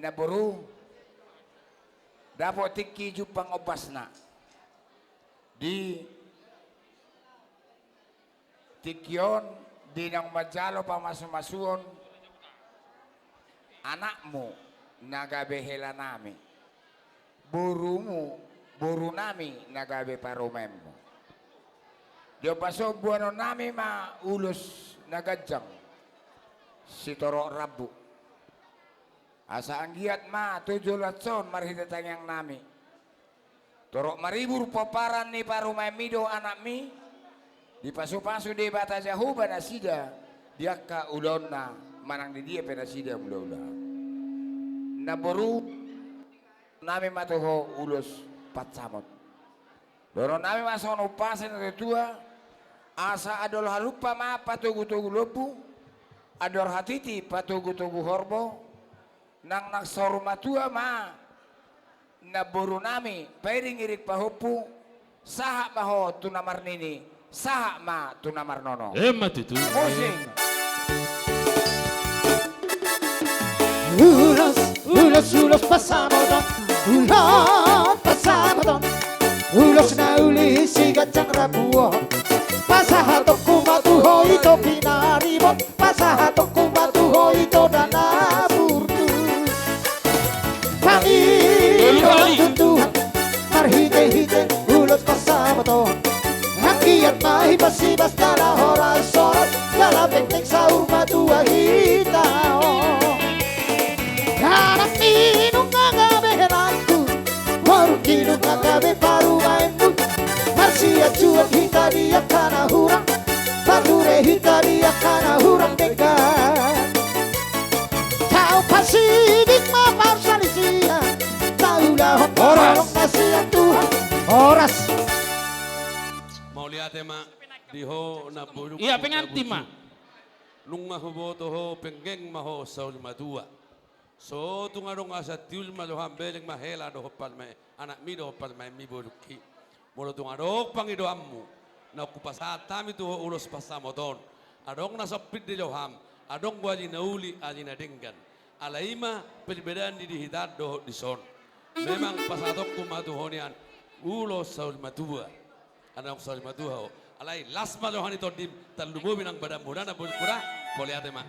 na buru dapat tiki jupang obas na di tikyon di nang majalo pa masumasuon anakmu nagabehela nami burumu buru nami nagabe parumemmu dio paso buano nami ma ulos nagajang si toro rabu asa anggiat ma 7 latson marhidatang yang nami torok maribur paparan ni parumemido anak mi di pasu-pasu di bata jahuba nasida dia ka ulon na manang di dia penasida mula-ula na boru nami matuho ulos patsamot doron nami masok upasin na tua asa adol halupa ma patugu-tugu lebu ador hatiti patugu-tugu horbo nang nagsorumatua ma na buru nami pairing irik pahupu saha maho tunamar nini saha ma tunamar nono mati tu musing ulos pasamodon ulos na uli sigacang rabuo pasahatok kumatuho ito pinaribot pasahatok kumatuho ito danaburdu Panginoon Tuhan marhite-hite ulos pasamodon Hakiat mahibas-ibas dala horas-horas dala benteng saur madua hitao Karang minum ngagabe herantu Warung kinum ngagabe parumainmu Marsia cuak hingga dia kana hurang Padure hingga dia kana hurang dekat Kau pasidik mapar salisia Taulah orang nasihat Tuhan Horas mau lihat ma diho na buluk Iya penganti ma nung mahuboto ho penggeng maho saul madua so tungarong asa tiul maloham beleng mahela do palme anak mi do palme mi boluki molo tungarong pangido ammu na kupasata mi tu ulos pasamodon adong na sapit di loham adong buali nauli alina denggan alaima perbedaan di hidat do di son memang pasatok kumatuhonian ulos saul madua anak saul madua alai las malohani to dim talubo binang badan muda na bulkura boleh ada ma